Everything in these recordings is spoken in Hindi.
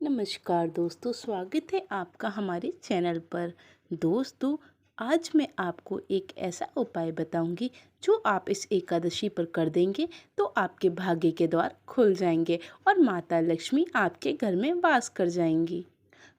नमस्कार दोस्तों, स्वागत है आपका हमारे चैनल पर। दोस्तों, आज मैं आपको एक ऐसा उपाय बताऊंगी जो आप इस एकादशी पर कर देंगे तो आपके भाग्य के द्वार खुल जाएंगे और माता लक्ष्मी आपके घर में वास कर जाएंगी।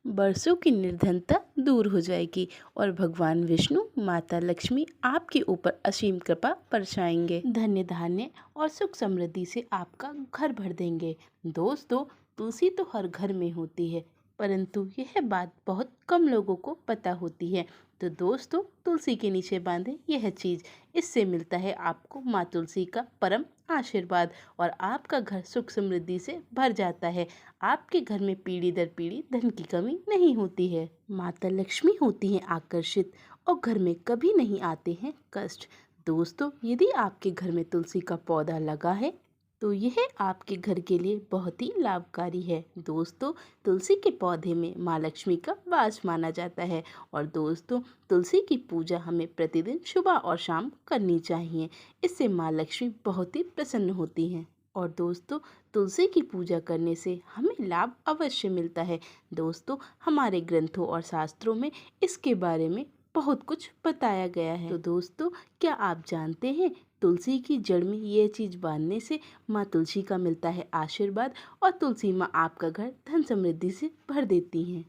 बरसों की निर्धनता दूर हो जाएगी और भगवान विष्णु माता लक्ष्मी आपके ऊपर असीम कृपा बरसाएंगे। धन्य धान्य और सुख समृद्धि से आपका घर भर देंगे। दोस्तों, तुलसी तो हर घर में होती है, परंतु यह बात बहुत कम लोगों को पता होती है। तो दोस्तों, तुलसी के नीचे बांधे यह चीज़, इससे मिलता है आपको माँ तुलसी का परम आशीर्वाद और आपका घर सुख समृद्धि से भर जाता है। आपके घर में पीढ़ी दर पीढ़ी धन की कमी नहीं होती है। माता लक्ष्मी होती हैं आकर्षित और घर में कभी नहीं आते हैं कष्ट। दोस्तों, यदि आपके घर में तुलसी का पौधा लगा है तो यह आपके घर के लिए बहुत ही लाभकारी है। दोस्तों, तुलसी के पौधे में माँ लक्ष्मी का वास माना जाता है और दोस्तों, तुलसी की पूजा हमें प्रतिदिन सुबह और शाम करनी चाहिए। इससे माँ लक्ष्मी बहुत ही प्रसन्न होती हैं और दोस्तों, तुलसी की पूजा करने से हमें लाभ अवश्य मिलता है। दोस्तों, हमारे ग्रंथों और शास्त्रों में इसके बारे में बहुत कुछ बताया गया है। तो दोस्तों, क्या आप जानते हैं तुलसी की जड़ में यह चीज़ बांधने से माँ तुलसी का मिलता है आशीर्वाद और तुलसी माँ आपका घर धन समृद्धि से भर देती हैं।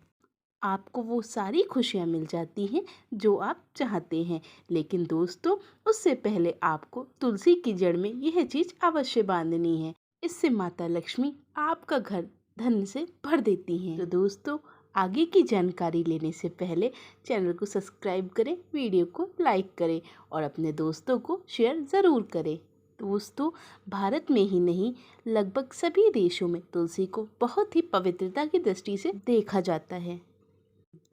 आपको वो सारी खुशियाँ मिल जाती हैं जो आप चाहते हैं। लेकिन दोस्तों, उससे पहले आपको तुलसी की जड़ में यह चीज़ अवश्य बांधनी है। इससे माता लक्ष्मी आपका घर धन से भर देती हैं। तो दोस्तों, आगे की जानकारी लेने से पहले चैनल को सब्सक्राइब करें, वीडियो को लाइक करें और अपने दोस्तों को शेयर ज़रूर करें। दोस्तों, भारत में ही नहीं, लगभग सभी देशों में तुलसी को बहुत ही पवित्रता की दृष्टि से देखा जाता है।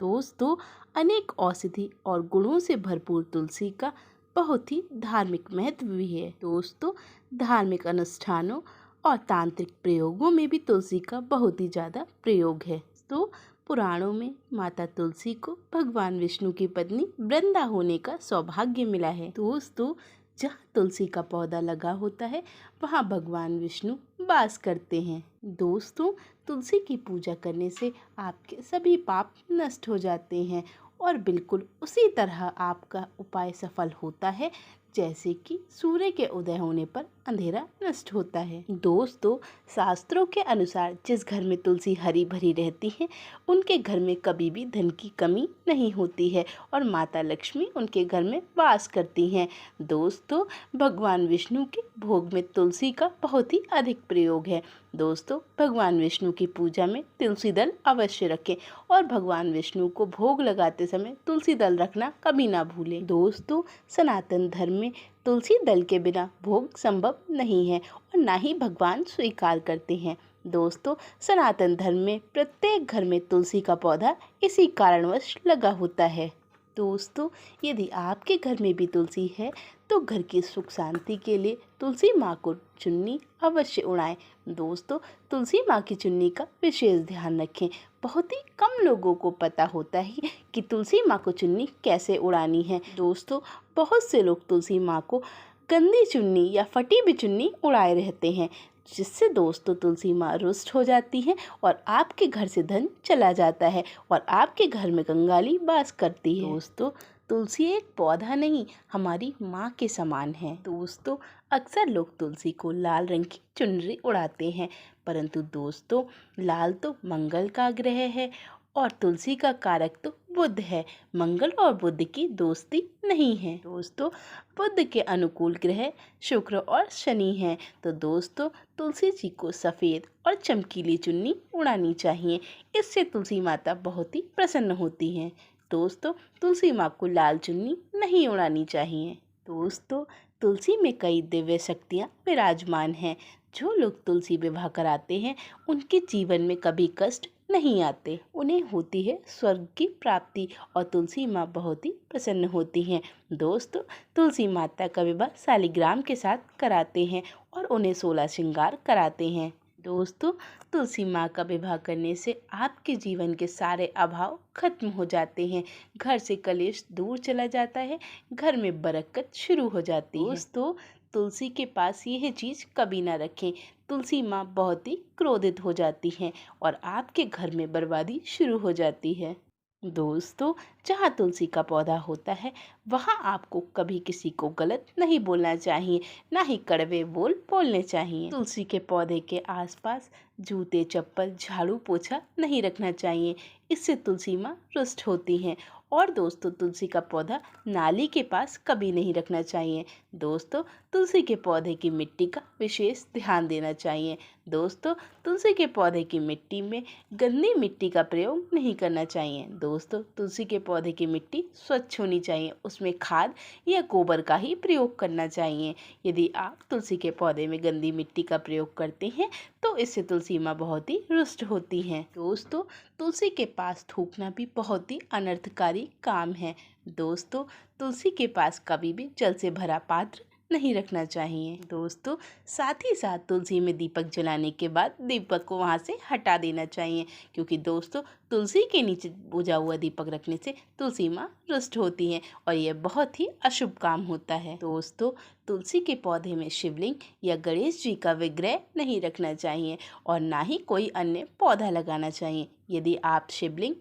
दोस्तों, अनेक औषधि और गुणों से भरपूर तुलसी का बहुत ही धार्मिक महत्व भी है। दोस्तों, धार्मिक अनुष्ठानों और तांत्रिक प्रयोगों में भी तुलसी का बहुत ही ज़्यादा प्रयोग है। तो पुराणों में माता तुलसी को भगवान विष्णु की पत्नी वृंदा होने का सौभाग्य मिला है। दोस्तों, जहाँ तुलसी का पौधा लगा होता है वहाँ भगवान विष्णु वास करते हैं। दोस्तों, तुलसी की पूजा करने से आपके सभी पाप नष्ट हो जाते हैं और बिल्कुल उसी तरह आपका उपाय सफल होता है जैसे कि सूर्य के उदय होने पर अंधेरा नष्ट होता है। दोस्तों, शास्त्रों के अनुसार जिस घर में तुलसी हरी भरी रहती है उनके घर में कभी भी धन की कमी नहीं होती है और माता लक्ष्मी उनके घर में वास करती हैं। दोस्तों, भगवान विष्णु के भोग में तुलसी का बहुत ही अधिक प्रयोग है। दोस्तों, भगवान विष्णु की पूजा में तुलसी दल अवश्य रखें और भगवान विष्णु को भोग लगाते समय तुलसी दल रखना कभी ना भूलें। दोस्तों, सनातन धर्म में तुलसी दल के बिना भोग संभव नहीं है और ना ही भगवान स्वीकार करते हैं। दोस्तों, सनातन धर्म में प्रत्येक घर में तुलसी का पौधा इसी कारणवश लगा होता है। दोस्तों, यदि आपके घर में भी तुलसी है तो घर की सुख शांति के लिए तुलसी माँ को चुन्नी अवश्य उड़ाएं। दोस्तों, तुलसी माँ की चुन्नी का विशेष ध्यान रखें। बहुत ही कम लोगों को पता होता है कि तुलसी माँ को चुन्नी कैसे उड़ानी है। दोस्तों, बहुत से लोग तुलसी माँ को गंदी चुन्नी या फटी हुई चुन्नी उड़ाए रहते हैं, जिससे दोस्तों तुलसी माँ रुष्ट हो जाती है और आपके घर से धन चला जाता है और आपके घर में कंगाली वास करती है। दोस्तों, तुलसी एक पौधा नहीं, हमारी माँ के समान है। दोस्तों, अक्सर लोग तुलसी को लाल रंग की चुनरी उड़ाते हैं, परंतु दोस्तों, लाल तो मंगल का ग्रह है और तुलसी का कारक तो बुध है। मंगल और बुध की दोस्ती नहीं है। दोस्तों, बुध के अनुकूल ग्रह शुक्र और शनि हैं। तो दोस्तों, तुलसी जी को सफ़ेद और चमकीली चुन्नी उड़ानी चाहिए। इससे तुलसी माता बहुत ही प्रसन्न होती हैं। दोस्तों, तुलसी माँ को लाल चुन्नी नहीं उड़ानी चाहिए। दोस्तों, तुलसी में कई दिव्य शक्तियाँ विराजमान हैं। जो लोग तुलसी विवाह कराते हैं उनके जीवन में कभी कष्ट नहीं आते, उन्हें होती है स्वर्ग की प्राप्ति और तुलसी माँ बहुत ही प्रसन्न होती हैं। दोस्तों, तुलसी माता का विवाह शालिग्राम के साथ कराते हैं और उन्हें 16 श्रृंगार कराते हैं। दोस्तों, तुलसी माँ का विवाह करने से आपके जीवन के सारे अभाव खत्म हो जाते हैं, घर से कलेश दूर चला जाता है, घर में बरकत शुरू हो जाती है। दोस्तों, तुलसी के पास यह चीज़ कभी ना रखें। तुलसी माँ बहुत ही क्रोधित हो जाती हैं और आपके घर में बर्बादी शुरू हो जाती है। दोस्तों, जहाँ तुलसी का पौधा होता है वहाँ आपको कभी किसी को गलत नहीं बोलना चाहिए, ना ही कड़वे बोल बोलने चाहिए। तुलसी के पौधे के आसपास जूते, चप्पल, झाड़ू, पोछा नहीं रखना चाहिए, इससे तुलसी माँ रुष्ट होती हैं। और दोस्तों, तुलसी का पौधा नाली के पास कभी नहीं रखना चाहिए। दोस्तों, तुलसी के पौधे की मिट्टी का विशेष ध्यान देना चाहिए। दोस्तों, तुलसी के पौधे की मिट्टी में गंदी मिट्टी का प्रयोग नहीं करना चाहिए। दोस्तों, तुलसी के पौधे की मिट्टी स्वच्छ होनी चाहिए, उसमें खाद या गोबर का ही प्रयोग करना चाहिए। यदि आप तुलसी के पौधे में गंदी मिट्टी का प्रयोग करते हैं तो इससे तुलसी माँ बहुत ही रुष्ट होती हैं। दोस्तों, तुलसी के पास थूकना भी बहुत ही अनर्थकारी काम है। दोस्तों, तुलसी के पास कभी भी जल से भरा पात्र नहीं रखना चाहिए। दोस्तों, साथ ही साथ तुलसी में दीपक जलाने के बाद दीपक को वहाँ से हटा देना चाहिए, क्योंकि दोस्तों तुलसी के नीचे बुझा हुआ दीपक रखने से तुलसी माँ रुष्ट होती हैं और यह बहुत ही अशुभ काम होता है। दोस्तों, तुलसी के पौधे में शिवलिंग या गणेश जी का विग्रह नहीं रखना चाहिए और ना ही कोई अन्य पौधा लगाना चाहिए। यदि आप शिवलिंग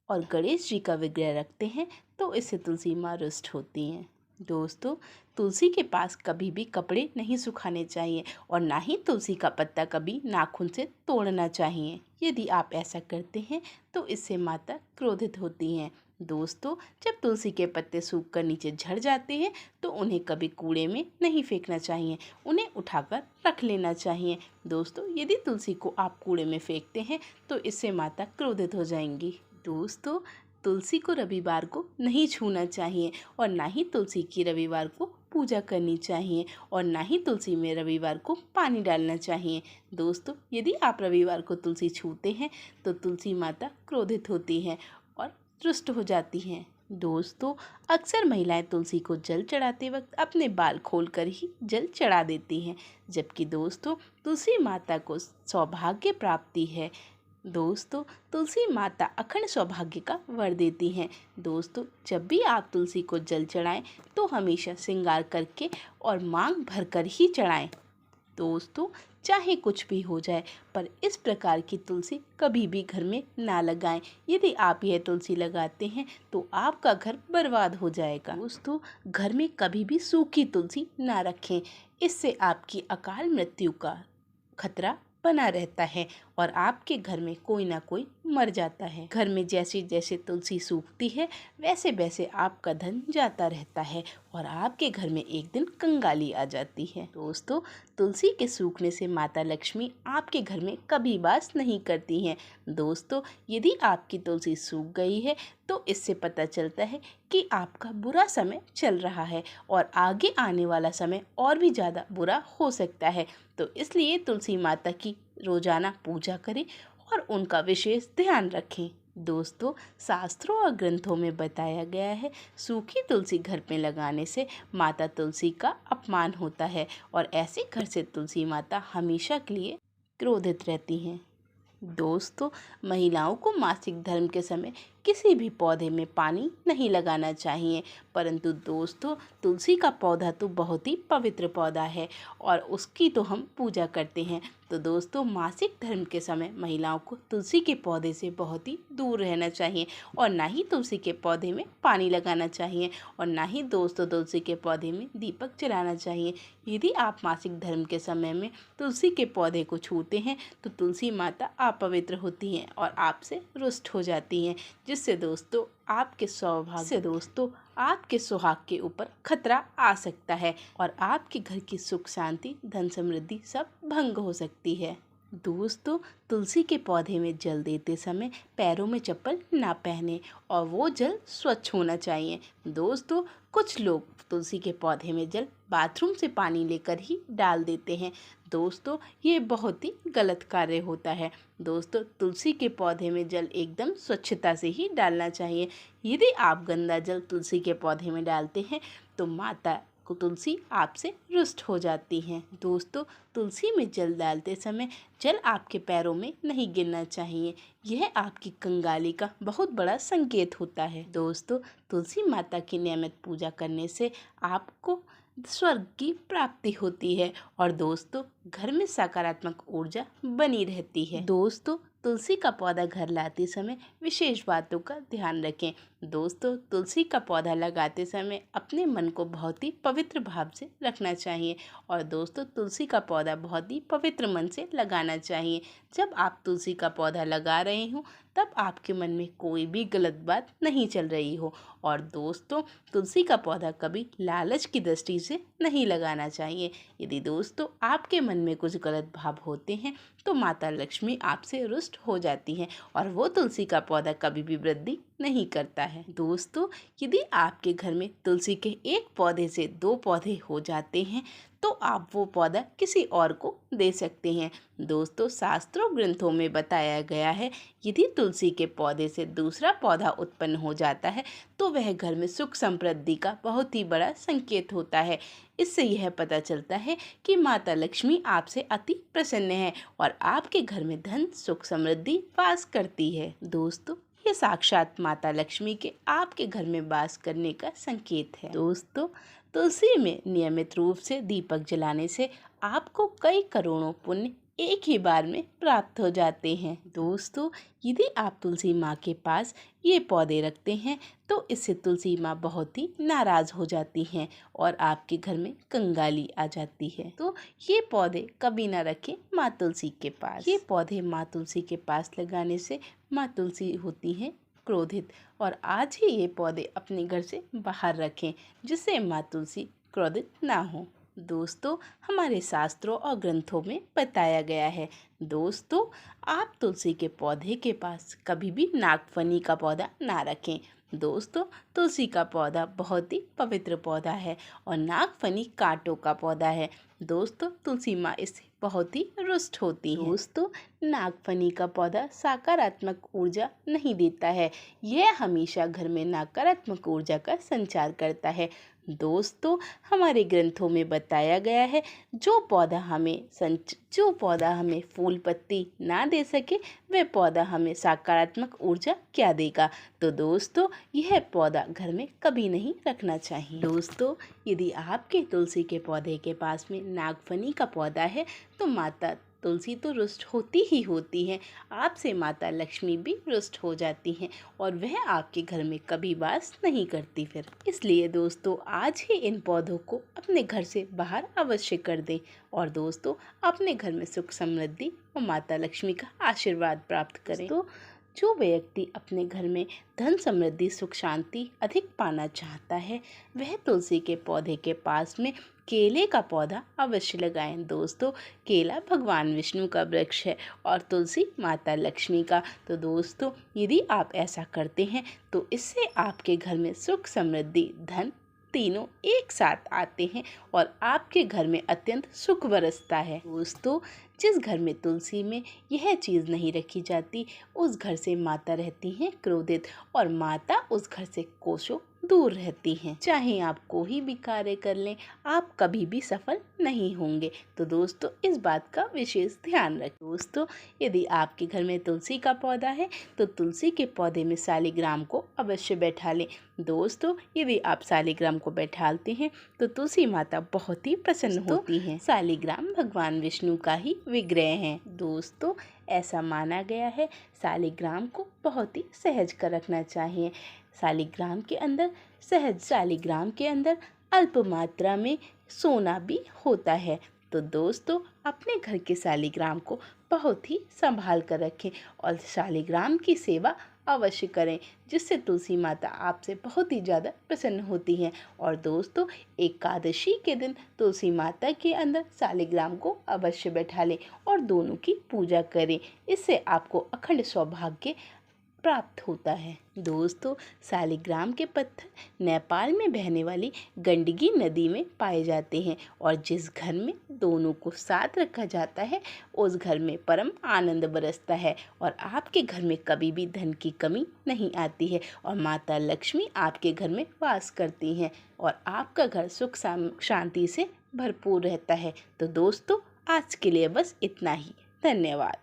और गणेश जी का विग्रह रखते हैं तो इससे तुलसी माँ रुष्ट होती हैं। दोस्तों, तुलसी के पास कभी भी कपड़े नहीं सुखाने चाहिए और ना ही तुलसी का पत्ता कभी नाखून से तोड़ना चाहिए। यदि आप ऐसा करते हैं तो इससे माता क्रोधित होती हैं। दोस्तों, जब तुलसी के पत्ते सूखकर नीचे झड़ जाते हैं तो उन्हें कभी कूड़े में नहीं फेंकना चाहिए, उन्हें उठाकर रख लेना चाहिए। दोस्तों, यदि तुलसी को आप कूड़े में फेंकते हैं तो इससे माता क्रोधित हो जाएंगी। दोस्तों, तुलसी को रविवार को नहीं छूना चाहिए और ना ही तुलसी की रविवार को पूजा करनी चाहिए और ना ही तुलसी में रविवार को पानी डालना चाहिए। दोस्तों, यदि आप रविवार को तुलसी छूते हैं तो तुलसी माता क्रोधित होती हैं और रुष्ट हो जाती हैं। दोस्तों, अक्सर महिलाएं तुलसी को जल चढ़ाते वक्त अपने बाल खोलकर ही जल चढ़ा देती हैं, जबकि दोस्तों तुलसी माता को सौभाग्य प्राप्ति है। दोस्तों, तुलसी माता अखंड सौभाग्य का वर देती हैं। दोस्तों, जब भी आप तुलसी को जल चढ़ाएं तो हमेशा श्रृंगार करके और मांग भरकर ही चढ़ाएं। दोस्तों, चाहे कुछ भी हो जाए पर इस प्रकार की तुलसी कभी भी घर में ना लगाएं। यदि आप यह तुलसी लगाते हैं तो आपका घर बर्बाद हो जाएगा। दोस्तों, घर में कभी भी सूखी तुलसी ना रखें, इससे आपकी अकाल मृत्यु का खतरा बना रहता है और आपके घर में कोई ना कोई मर जाता है। घर में जैसे जैसे तुलसी सूखती है वैसे वैसे आपका धन जाता रहता है और आपके घर में एक दिन कंगाली आ जाती है। दोस्तों, तुलसी के सूखने से माता लक्ष्मी आपके घर में कभी वास नहीं करती हैं। दोस्तों, यदि आपकी तुलसी सूख गई है तो इससे पता चलता है कि आपका बुरा समय चल रहा है और आगे आने वाला समय और भी ज़्यादा बुरा हो सकता है। तो इसलिए तुलसी माता की रोजाना पूजा करें और उनका विशेष ध्यान रखें। दोस्तों, शास्त्रों और ग्रंथों में बताया गया है सूखी तुलसी घर में लगाने से माता तुलसी का अपमान होता है और ऐसे घर से तुलसी माता हमेशा के लिए क्रोधित रहती हैं। दोस्तों, महिलाओं को मासिक धर्म के समय किसी भी पौधे में पानी नहीं लगाना चाहिए, परंतु दोस्तों तुलसी का पौधा तो बहुत ही पवित्र पौधा है और उसकी तो हम पूजा करते हैं। तो दोस्तों, मासिक धर्म के समय महिलाओं को तुलसी के पौधे से बहुत ही दूर रहना चाहिए और ना ही तुलसी के पौधे में पानी लगाना चाहिए और ना ही दोस्तों तुलसी के पौधे में दीपक जलाना चाहिए। यदि आप मासिक धर्म के समय में तुलसी के पौधे को छूते हैं तो तुलसी माता अपवित्र होती हैं और आपसे रुष्ट हो जाती हैं, जिससे दोस्तों आपके सुहाग के ऊपर खतरा आ सकता है और आपके घर की सुख शांति धन समृद्धि सब भंग हो सकती है। दोस्तों, तुलसी के पौधे में जल देते समय पैरों में चप्पल ना पहने और वो जल स्वच्छ होना चाहिए। दोस्तों, कुछ लोग तुलसी के पौधे में जल बाथरूम से पानी लेकर ही डाल देते हैं। दोस्तों, ये बहुत ही गलत कार्य होता है। दोस्तों, तुलसी के पौधे में जल एकदम स्वच्छता से ही डालना चाहिए। यदि आप गंदा जल तुलसी के पौधे में डालते हैं तो माता को तुलसी आपसे रुष्ट हो जाती हैं। दोस्तों, तुलसी में जल डालते समय जल आपके पैरों में नहीं गिरना चाहिए, यह आपकी कंगाली का बहुत बड़ा संकेत होता है। दोस्तों, तुलसी माता की नियमित पूजा करने से आपको स्वर्ग की प्राप्ति होती है और दोस्तों घर में सकारात्मक ऊर्जा बनी रहती है। दोस्तों तुलसी का पौधा घर लाते समय विशेष बातों का ध्यान रखें। दोस्तों तुलसी का पौधा लगाते समय अपने मन को बहुत ही पवित्र भाव से रखना चाहिए और दोस्तों तुलसी का पौधा बहुत ही पवित्र मन से लगाना चाहिए। जब आप तुलसी का पौधा लगा रहे हो तब आपके मन में कोई भी गलत बात नहीं चल रही हो। और दोस्तों तुलसी का पौधा कभी लालच की दृष्टि से नहीं लगाना चाहिए। यदि दोस्तों आपके मन में कुछ गलत भाव होते हैं तो माता लक्ष्मी आपसे रुष्ट हो जाती हैं और वो तुलसी का पौधा कभी भी वृद्धि नहीं करता है। दोस्तों यदि आपके घर में तुलसी के एक पौधे से 2 पौधे हो जाते हैं तो आप वो पौधा किसी और को दे सकते हैं। दोस्तों शास्त्रों ग्रंथों में बताया गया है यदि तुलसी के पौधे से दूसरा पौधा उत्पन्न हो जाता है तो वह घर में सुख समृद्धि का बहुत ही बड़ा संकेत होता है। इससे यह पता चलता है कि माता लक्ष्मी आपसे अति प्रसन्न है और आपके घर में धन सुख समृद्धि वास करती है। दोस्तों ये साक्षात माता लक्ष्मी के आपके घर में वास करने का संकेत है। दोस्तों तुलसी में नियमित रूप से दीपक जलाने से आपको कई करोड़ों पुण्य एक ही बार में प्राप्त हो जाते हैं। दोस्तों यदि आप तुलसी माँ के पास ये पौधे रखते हैं तो इससे तुलसी माँ बहुत ही नाराज हो जाती हैं और आपके घर में कंगाली आ जाती है। तो ये पौधे कभी ना रखें माँ तुलसी के पास। ये पौधे माँ तुलसी के पास लगाने से माँ तुलसी होती हैं क्रोधित और आज ही ये पौधे अपने घर से बाहर रखें जिससे माँ तुलसी क्रोधित ना हो। दोस्तों हमारे शास्त्रों और ग्रंथों में बताया गया है। दोस्तों आप तुलसी के पौधे के पास कभी भी नागफनी का पौधा ना रखें। दोस्तों तुलसी का पौधा बहुत ही पवित्र पौधा है और नागफनी कांटों का पौधा है। दोस्तों तुलसी माँ इससे बहुत ही रुष्ट होती हैं। दोस्तों नागफनी का पौधा सकारात्मक ऊर्जा नहीं देता है, यह हमेशा घर में नकारात्मक ऊर्जा का संचार करता है। दोस्तों हमारे ग्रंथों में बताया गया है जो पौधा हमें फूल पत्ती ना दे सके वह पौधा हमें सकारात्मक ऊर्जा क्या देगा। तो दोस्तों यह पौधा घर में कभी नहीं रखना चाहिए। दोस्तों यदि आपके तुलसी के पौधे के पास में नागफनी का पौधा है तो माता तुलसी तो रुष्ट होती ही होती हैं, आपसे माता लक्ष्मी भी रुष्ट हो जाती हैं और वह आपके घर में कभी वास नहीं करती फिर। इसलिए दोस्तों आज ही इन पौधों को अपने घर से बाहर अवश्य कर दें और दोस्तों अपने घर में सुख समृद्धि और माता लक्ष्मी का आशीर्वाद प्राप्त करें। तो जो व्यक्ति अपने घर में धन समृद्धि सुख शांति अधिक पाना चाहता है वह तुलसी के पौधे के पास में केले का पौधा अवश्य लगाएं। दोस्तों केला भगवान विष्णु का वृक्ष है और तुलसी माता लक्ष्मी का। तो दोस्तों यदि आप ऐसा करते हैं तो इससे आपके घर में सुख समृद्धि धन तीनों एक साथ आते हैं और आपके घर में अत्यंत सुख बरसता है। दोस्तों जिस घर में तुलसी में यह चीज़ नहीं रखी जाती उस घर से माता रहती हैं क्रोधित और माता उस घर से कोसों दूर रहती हैं। चाहे आप कोई भी कार्य कर लें आप कभी भी सफल नहीं होंगे। तो दोस्तों इस बात का विशेष ध्यान रखें। दोस्तों यदि आपके घर में तुलसी का पौधा है तो तुलसी के पौधे में शालिग्राम को अवश्य बैठा लें। दोस्तों यदि आप शालिग्राम को बैठालते हैं तो तुलसी माता बहुत ही प्रसन्न होती हैं। शालिग्राम भगवान विष्णु का ही विग्रह है। दोस्तों ऐसा माना गया है शालिग्राम को बहुत ही सहज कर रखना चाहिए। शालिग्राम के अंदर अल्प मात्रा में सोना भी होता है। तो दोस्तों अपने घर के शालिग्राम को बहुत ही संभाल कर रखें और शालिग्राम की सेवा अवश्य करें जिससे तुलसी माता आपसे बहुत ही ज़्यादा प्रसन्न होती हैं। और दोस्तों एकादशी के दिन तुलसी माता के अंदर शालिग्राम को अवश्य बैठा लें और दोनों की पूजा करें, इससे आपको अखंड सौभाग्य प्राप्त होता है। दोस्तों शालिग्राम के पत्थर नेपाल में बहने वाली गंडकी नदी में पाए जाते हैं और जिस घर में दोनों को साथ रखा जाता है उस घर में परम आनंद बरसता है और आपके घर में कभी भी धन की कमी नहीं आती है और माता लक्ष्मी आपके घर में वास करती हैं और आपका घर सुख शांति से भरपूर रहता है। तो दोस्तों आज के लिए बस इतना ही। धन्यवाद।